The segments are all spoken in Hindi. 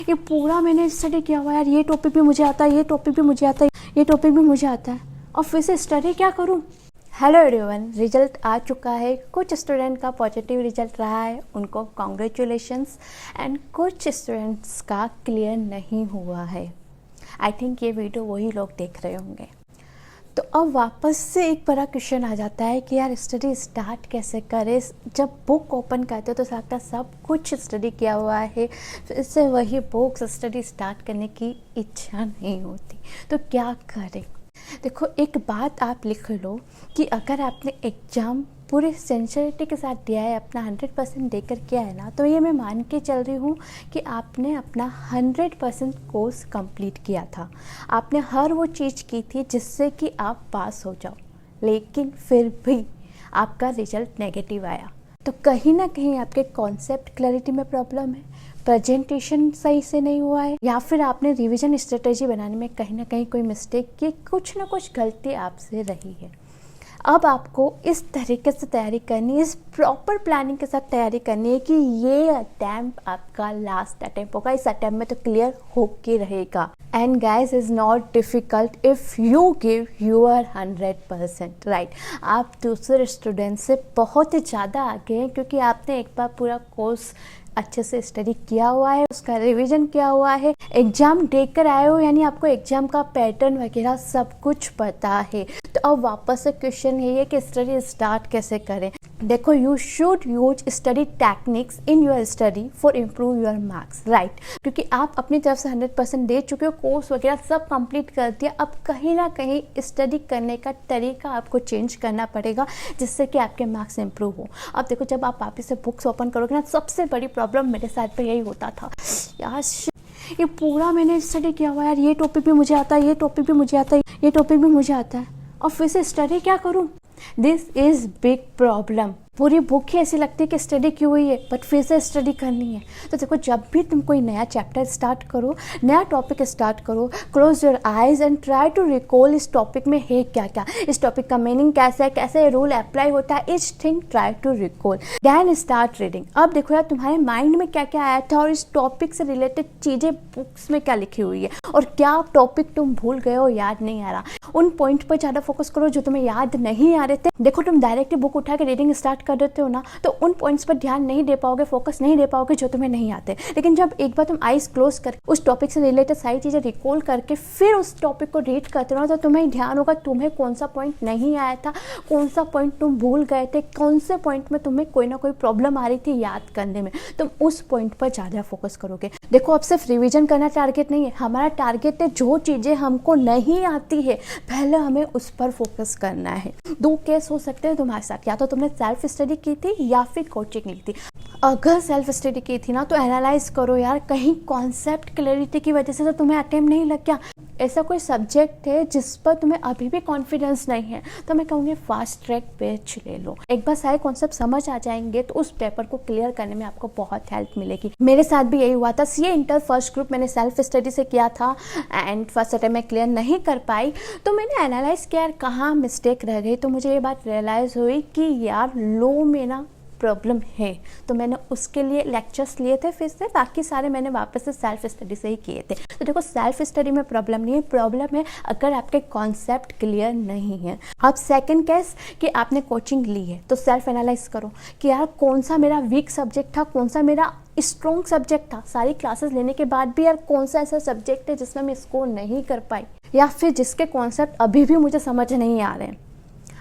ये पूरा मैंने स्टडी किया हुआ है यार, ये टॉपिक भी मुझे आता है, ये टॉपिक भी मुझे आता है, ये टॉपिक भी मुझे आता है, और फिर से स्टडी क्या करूँ। हेलो एवरीवन, रिजल्ट आ चुका है। कुछ स्टूडेंट का पॉजिटिव रिजल्ट रहा है, उनको कॉन्ग्रेचुलेशंस, एंड कुछ स्टूडेंट्स का क्लियर नहीं हुआ है। आई थिंक ये वीडियो वही लोग देख रहे होंगे। तो अब वापस से एक बड़ा क्वेश्चन आ जाता है कि यार स्टडी स्टार्ट कैसे करें। जब बुक ओपन करते हो तो लगता है सब कुछ स्टडी किया हुआ है, फिर से वही बुक्स स्टडी स्टार्ट करने की इच्छा नहीं होती। तो क्या करें। देखो, एक बात आप लिख लो कि अगर आपने एग्ज़ाम पूरे सिंसियरिटी के साथ दिया है, अपना 100% देकर किया है ना, तो ये मैं मान के चल रही हूँ कि आपने अपना 100% कोर्स कंप्लीट किया था। आपने हर वो चीज़ की थी जिससे कि आप पास हो जाओ, लेकिन फिर भी आपका रिजल्ट नेगेटिव आया। तो कहीं ना कहीं आपके कॉन्सेप्ट क्लैरिटी में प्रॉब्लम है, प्रेजेंटेशन सही से नहीं हुआ है, या फिर आपने रिवीजन स्ट्रेटेजी बनाने में कहीं ना कहीं कोई मिस्टेक की, कुछ ना कुछ गलती आपसे रही है। अब आपको इस तरीके से तैयारी करनी है, इस प्रॉपर प्लानिंग के साथ तैयारी करनी है कि ये अटैम्प्ट आपका लास्ट अटैम्प्ट होगा, इस अटैम्प्ट में तो क्लियर होके रहेगा। And guys, is not difficult if you give your 100%, right. आप दूसरे स्टूडेंट से बहुत ज़्यादा आगे हैं, क्योंकि आपने एक बार पूरा कोर्स अच्छे से स्टडी किया हुआ है, उसका रिवीजन किया हुआ है, एग्जाम देकर आए हो, यानी आपको एग्जाम का पैटर्न वगैरह सब कुछ पता है। तो अब वापस से क्वेश्चन यही है कि स्टडी स्टार्ट कैसे करें। देखो, you should use study techniques in your study for improve your marks, right. क्योंकि आप अपनी तरफ से 100% दे चुके हो, कोर्स वगैरह सब कंप्लीट कर दिया। अब कहीं ना कहीं स्टडी करने का तरीका आपको चेंज करना पड़ेगा, जिससे कि आपके मार्क्स इंप्रूव हो। अब देखो, जब आप वापस से बुक्स ओपन करोगे ना, सबसे बड़ी प्रॉब्लम मेरे साथ पे यही होता था यार, ये पूरा मैंने स्टडी किया हुआ है यार, ये टॉपिक भी मुझे आता है, ये टॉपिक भी मुझे आता है, ये टॉपिक भी मुझे आता है, और फिर से स्टडी क्या करूं। This is big problem. पूरी बुक ही ऐसी लगती है कि स्टडी की हुई है, बट फिर से स्टडी करनी है। तो देखो, जब भी तुम कोई नया चैप्टर स्टार्ट करो, नया टॉपिक स्टार्ट करो, close your eyes and try to recall इस टॉपिक में है क्या क्या, इस टॉपिक का मीनिंग कैसा है, कैसे रूल अप्लाई होता है, each thing try to recall, then start reading. अब देखो यार, तुम्हारे माइंड में क्या क्या आया था और इस टॉपिक से रिलेटेड चीज़ें बुक्स में क्या लिखी हुई है, और क्या टॉपिक तुम भूल गए हो, याद नहीं आ रहा। उन पॉइंट पर ज़्यादा फोकस करो जो तुम्हें याद नहीं आ रहे थे। देखो, तुम डायरेक्टली बुक उठा के रीडिंग स्टार्ट कर देते हो ना, तो उन पॉइंट्स पर ध्यान नहीं दे पाओगे, फोकस नहीं दे पाओगे जो तुम्हें नहीं आते। लेकिन जब एक बार तुम आईज क्लोज कर उस टॉपिक से रिलेटेड सारी चीज़ें रिकॉल करके फिर उस टॉपिक को रीड करते रहो, तो तुम्हें ध्यान होगा तुम्हें कौन सा पॉइंट नहीं आया था, कौन सा पॉइंट तुम भूल गए थे, कौन से पॉइंट में तुम्हें कोई ना कोई प्रॉब्लम आ रही थी याद करने में। तुम उस पॉइंट पर ज़्यादा फोकस करोगे। देखो, अब सिर्फ रिविजन करना टारगेट नहीं है, हमारा टारगेट है जो चीज़ें हमको नहीं आती है पहले हमें उस पर फोकस करना है। दो केस हो सकते हैं तुम्हारे साथ, या तो तुमने सेल्फ स्टडी की थी या फिर कोचिंग ली थी। अगर सेल्फ स्टडी की थी ना, तो एनालाइज करो यार, कहीं कॉन्सेप्ट क्लैरिटी की वजह से तो तुम्हें अटेम्प्ट नहीं लग गया। ऐसा कोई सब्जेक्ट है जिस पर तुम्हें अभी भी कॉन्फिडेंस नहीं है, तो मैं कहूँगी फास्ट ट्रैक बैच ले लो। एक बार सारे कॉन्सेप्ट समझ आ जाएंगे तो उस पेपर को क्लियर करने में आपको बहुत हेल्प मिलेगी। मेरे साथ भी यही हुआ था। सीए इंटर फर्स्ट ग्रुप मैंने सेल्फ स्टडी से किया था, एंड फर्स्ट अटेम्प्ट में क्लियर नहीं कर पाई। तो मैंने एनालाइज किया यार कहाँ मिस्टेक रह गई, तो मुझे ये बात रियलाइज़ हुई कि यार लो में ना प्रॉब्लम है। तो मैंने उसके लिए लेक्चर्स लिए थे, फिर से बाकी सारे मैंने वापस से सेल्फ स्टडी से ही किए थे। तो देखो, सेल्फ स्टडी में प्रॉब्लम नहीं है, प्रॉब्लम है अगर आपके कॉन्सेप्ट क्लियर नहीं है। अब सेकंड केस कि आपने कोचिंग ली है, तो सेल्फ एनालाइज करो कि यार कौन सा मेरा वीक सब्जेक्ट था, कौन सा मेरा स्ट्रॉन्ग सब्जेक्ट था। सारी क्लासेस लेने के बाद भी यार कौन सा ऐसा सब्जेक्ट है जिसमें मैं स्कोर नहीं कर पाई, या फिर जिसके कॉन्सेप्ट अभी भी मुझे समझ नहीं आ रहे हैं।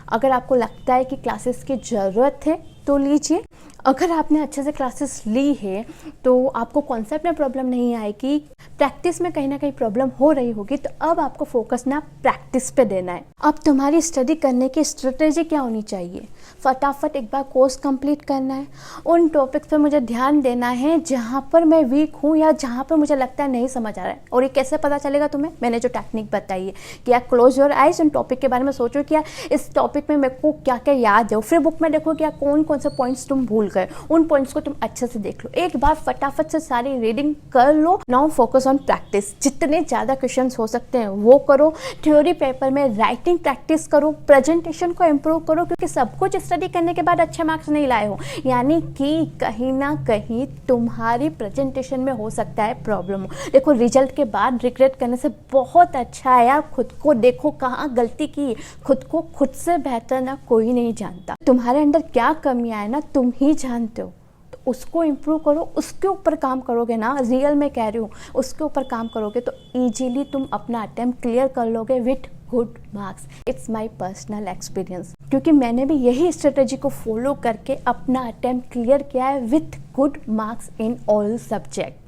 अगर आपको लगता है कि क्लासेस की ज़रूरत है तो लीजिए। अगर आपने अच्छे से क्लासेस ली है तो आपको कॉन्सेप्ट में प्रॉब्लम नहीं आएगी, प्रैक्टिस में कहीं ना कहीं प्रॉब्लम हो रही होगी, तो अब आपको फोकस ना प्रैक्टिस पे देना है। अब तुम्हारी स्टडी करने की स्ट्रेटेजी क्या होनी चाहिए, फटाफट एक बार कोर्स कंप्लीट करना है। उन टॉपिक्स पे मुझे ध्यान देना है जहाँ पर मैं वीक हूँ या जहाँ पर मुझे लगता है नहीं समझ आ रहा है। और ये कैसे पता चलेगा तुम्हें, मैंने जो टेक्निक बताई है कि यार क्लोज योर आइज, उन टॉपिक के बारे में सोचो कि यार इस टॉपिक में मेरे को क्या क्या याद है, फिर बुक में देखो कि यार कौन कौन से पॉइंट्स तुम भूल गए, उन पॉइंट्स को तुम अच्छे से देख लो, एक बार फटाफट से सारी रीडिंग कर लो। नाउ फोकस ऑन प्रैक्टिस, जितने ज़्यादा क्वेश्चंस हो सकते हैं वो करो। थ्योरी पेपर में राइटिंग प्रैक्टिस करो, प्रेजेंटेशन को इम्प्रूव करो, क्योंकि सब कुछ स्टडी करने के बाद अच्छे मार्क्स नहीं लाए हो, यानी कि कहीं ना कहीं तुम्हारी प्रेजेंटेशन में हो सकता है प्रॉब्लम हो। देखो, रिजल्ट के बाद रिग्रेट करने से बहुत अच्छा है यार, खुद को देखो कहाँ गलती की, खुद को खुद से बेहतर ना कोई नहीं जानता। तुम्हारे अंदर क्या कमियां है ना तुम ही जानते हो, तो उसको इम्प्रूव करो, उसके ऊपर काम करोगे ना, रियल में कह रही हूँ, उसके ऊपर काम करोगे तो ईजिली तुम अपना अटेम्प्ट क्लियर कर लोगे with good marks. It's my personal experience, क्योंकि मैंने भी यही स्ट्रेटेजी को फॉलो करके अपना अटेम्प्ट क्लियर किया है with good marks in all subject.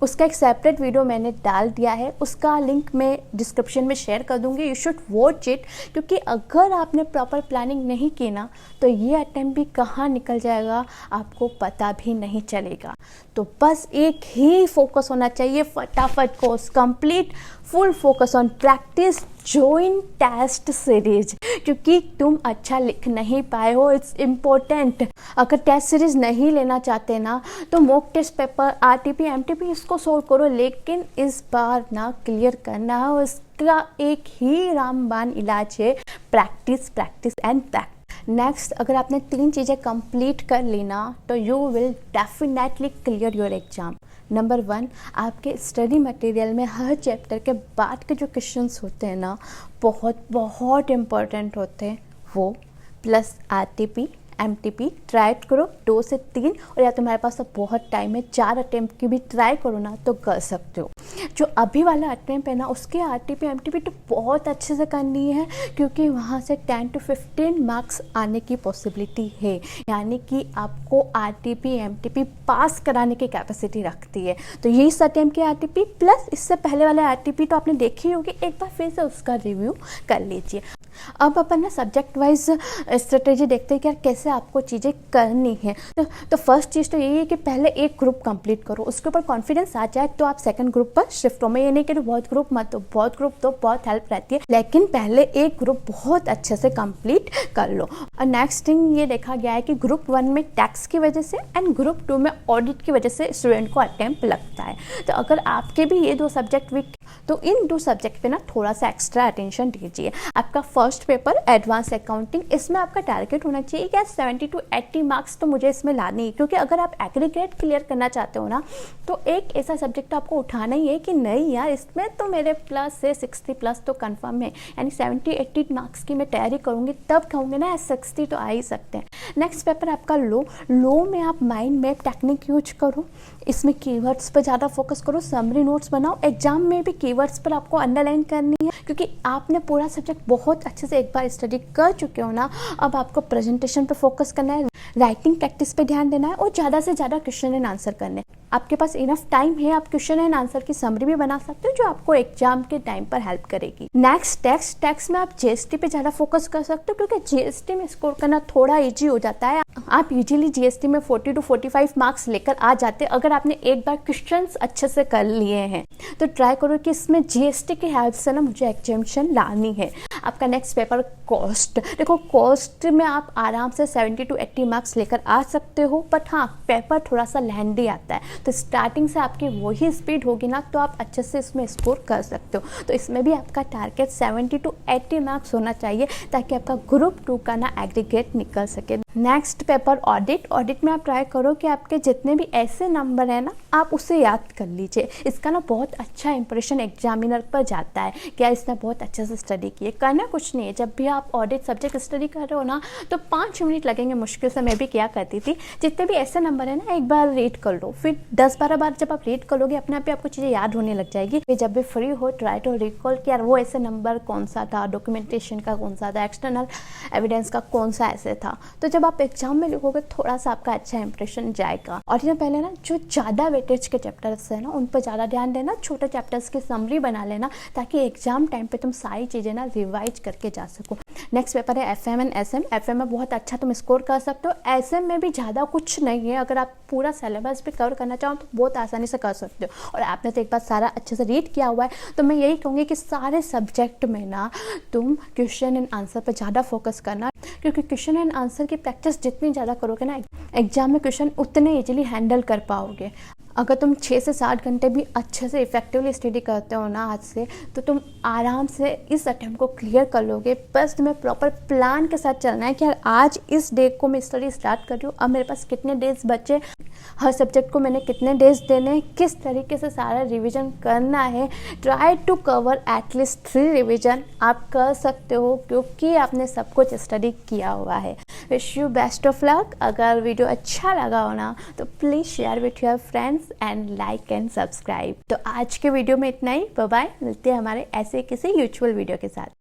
उसका एक सेपरेट वीडियो मैंने डाल दिया है, उसका लिंक मैं डिस्क्रिप्शन में शेयर कर दूंगी, यू शुड वॉच इट। क्योंकि अगर आपने प्रॉपर प्लानिंग नहीं की ना तो ये अटेम्प्ट भी कहाँ निकल जाएगा आपको पता भी नहीं चलेगा। तो बस एक ही फोकस होना चाहिए, फटाफट course complete, full focus on practice, join test series, क्योंकि तुम अच्छा लिख नहीं पाए हो, इट्स इम्पोर्टेंट। अगर टेस्ट सीरीज नहीं लेना चाहते ना तो mock test paper, RTP, MTP इसको सोल्व करो, लेकिन इस बार ना क्लियर करना है और इसका एक ही रामबाण इलाज है, practice practice and practice. Next, अगर आपने 3 चीज़ें कंप्लीट कर ली ना तो you will definitely clear your exam. Number 1, आपके स्टडी मटेरियल में हर चैप्टर के बाद के जो क्वेश्चंस होते हैं ना बहुत बहुत इम्पोर्टेंट होते हैं, वो प्लस आरटीपी एमटीपी ट्राई करो 2 से 3, और या तुम्हारे पास तो बहुत टाइम है 4 अटेम्प्ट की भी ट्राई करो ना तो कर सकते हो। जो अभी वाला अटेम्प्ट है ना उसके आरटीपी एमटीपी तो बहुत अच्छे से करनी है, क्योंकि वहाँ से 10 to 15 मार्क्स आने की पॉसिबिलिटी है, यानी कि आपको आरटीपी एमटीपी पास कराने की कैपेसिटी रखती है। तो ये इस अटेम्प्ट के आरटीपी प्लस इससे पहले वाले आरटीपी तो आपने देखी ही होगी, एक बार फिर से उसका रिव्यू कर लीजिए। अब अपन ना सब्जेक्ट वाइज स्ट्रेटेजी देखते हैं कि यार कैसे आपको चीज़ें करनी है। तो फर्स्ट चीज़ तो यही है कि पहले एक ग्रुप कंप्लीट करो, उसके ऊपर कॉन्फिडेंस आ जाए तो आप सेकंड ग्रुप पर शिफ्ट हो। मैं ये नहीं कि बहुत ग्रुप मत दो, बहुत ग्रुप तो बहुत हेल्प रहती है, लेकिन पहले एक ग्रुप बहुत अच्छे से कंप्लीट कर लो। और नेक्स्ट थिंग ये देखा गया है कि ग्रुप 1 में टैक्स की वजह से एंड ग्रुप 2 में ऑडिट की वजह से स्टूडेंट को अटेम्प्ट लगता है। तो अगर आपके भी ये 2 सब्जेक्ट वीक तो इन 2 सब्जेक्ट पे ना थोड़ा सा एक्स्ट्रा अटेंशन दीजिए। आपका फर्स्ट पेपर एडवांस अकाउंटिंग, इसमें आपका टारगेट होना चाहिए कि 70 to 80 मार्क्स तो मुझे इसमें लाने ही, क्योंकि अगर आप एग्रीगेट क्लियर करना चाहते हो ना तो एक ऐसा सब्जेक्ट आपको उठाना ही है कि नहीं यार इसमें तो मेरे प्लस से 60 प्लस तो कंफर्म है, यानी 70-80 मार्क्स की मैं तैयारी करूँगी तब कहूँगी ना 60 तो आ ही सकते हैं। नेक्स्ट पेपर आपका लो में आप माइंड मैप टेक्निक यूज करो, इसमें कीवर्ड्स पर ज़्यादा फोकस करो, समरी नोट्स बनाओ। एग्जाम में भी कीवर्ड्स पर आपको अंडरलाइन करनी है, क्योंकि आपने पूरा सब्जेक्ट बहुत अच्छे से एक बार स्टडी कर चुके हो ना। अब आपको प्रेजेंटेशन पर फोकस करना है, राइटिंग प्रैक्टिस पे ध्यान देना है और ज़्यादा से ज़्यादा क्वेश्चन एंड आंसर करने। आपके पास इनफ टाइम है, आप क्वेश्चन एंड आंसर की समरी भी बना सकते हो जो आपको एग्जाम के टाइम पर हेल्प करेगी। नेक्स्ट टैक्स में आप जीएसटी पे ज़्यादा फोकस कर सकते हो, क्योंकि जीएसटी में स्कोर करना थोड़ा इजी हो जाता है। आप इजीली जीएसटी में 40 to 45 मार्क्स लेकर आ जाते हैं अगर आपने एक बार क्वेश्चंस अच्छे से कर लिए हैं। तो ट्राई करो कि इसमें जीएसटी की हेल्प से ना मुझे एग्जामिनेशन लानी है। आपका नेक्स्ट पेपर कॉस्ट, देखो कॉस्ट में आप आराम से 70 to 80 मार्क्स लेकर आ सकते हो, बट हाँ पेपर थोड़ा सा लेंदी आता है, तो स्टार्टिंग से आपकी वही स्पीड होगी ना तो आप अच्छे से इसमें स्कोर कर सकते हो। तो इसमें भी आपका टारगेट 70 to 80 मार्क्स होना चाहिए ताकि आपका ग्रुप 2 का ना एग्रीगेट निकल सके। नेक्स्ट पेपर ऑडिट में आप ट्राई करो कि आपके जितने भी ऐसे नंबर है ना आप उसे याद कर लीजिए। इसका ना बहुत अच्छा इंप्रेशन एग्जामिनर पर जाता है, क्या इसने बहुत अच्छे से स्टडी की है। करना कुछ नहीं है, जब भी आप ऑडिट सब्जेक्ट स्टडी कर रहे हो ना तो 5 मिनट लगेंगे मुश्किल से, मैं भी क्या करती थी। जितने भी ऐसे नंबर है ना एक बार रीड कर लो, फिर 10-12 बार जब आप रीड करोगे अपने आप ही आपको चीज़ें याद होने लग जाएगी। फिर जब भी फ्री हो ट्राई टू रिकॉल कि यार वो ऐसे नंबर कौन सा था, डॉक्यूमेंटेशन का कौन सा था, एक्सटर्नल एविडेंस का कौन सा ऐसे था। तो जब आप एग्जाम में लिखोगे थोड़ा सा आपका अच्छा इंप्रेशन जाएगा। और ये पहले ना जो ज़्यादा वेटेज के चैप्टर्स है ना उन पर ज़्यादा ध्यान देना, छोटे चैप्टर्स की समरी बना लेना ताकि एग्जाम टाइम पे तुम सारी चीज़ें ना रिवाइज करके जा सको। नेक्स्ट पेपर है FM एंड SM। FM में बहुत अच्छा तुम स्कोर कर सकते हो, SM में भी ज़्यादा कुछ नहीं है, अगर आप पूरा सिलेबस भी कवर करना चाहो तो बहुत आसानी से कर सकते हो। और आपने तो एक बार सारा अच्छे से रीड किया हुआ है, तो मैं यही कहूँगी कि सारे सब्जेक्ट में ना तुम क्वेश्चन एंड आंसर पर ज़्यादा फोकस करना, क्योंकि क्वेश्चन एंड आंसर की प्रैक्टिस जितनी ज़्यादा करोगे ना, एग्जाम में क्वेश्चन उतने ईजिली हैंडल कर पाओगे। अगर तुम 6 से 7 घंटे भी अच्छे से इफेक्टिवली स्टडी करते हो ना आज से, तो तुम आराम से इस अटेम्प्ट को क्लियर कर लोगे। बस तुम्हें प्रॉपर प्लान के साथ चलना है कि यार आज इस डे को मैं स्टडी स्टार्ट कर रही हूँ, अब मेरे पास कितने डेज बचे, हर सब्जेक्ट को मैंने कितने डेज देने हैं, किस तरीके से सारा रिवीजन करना है। Try to cover at least 3 revision आप कर सकते हो, क्योंकि आपने सब कुछ स्टडी किया हुआ है। Wish you best of luck. अगर वीडियो अच्छा लगा हो ना तो please share with your friends and like and subscribe. तो आज के वीडियो में इतना ही। बाय बाय, मिलते हैं हमारे ऐसे किसी यूजुअल वीडियो के साथ।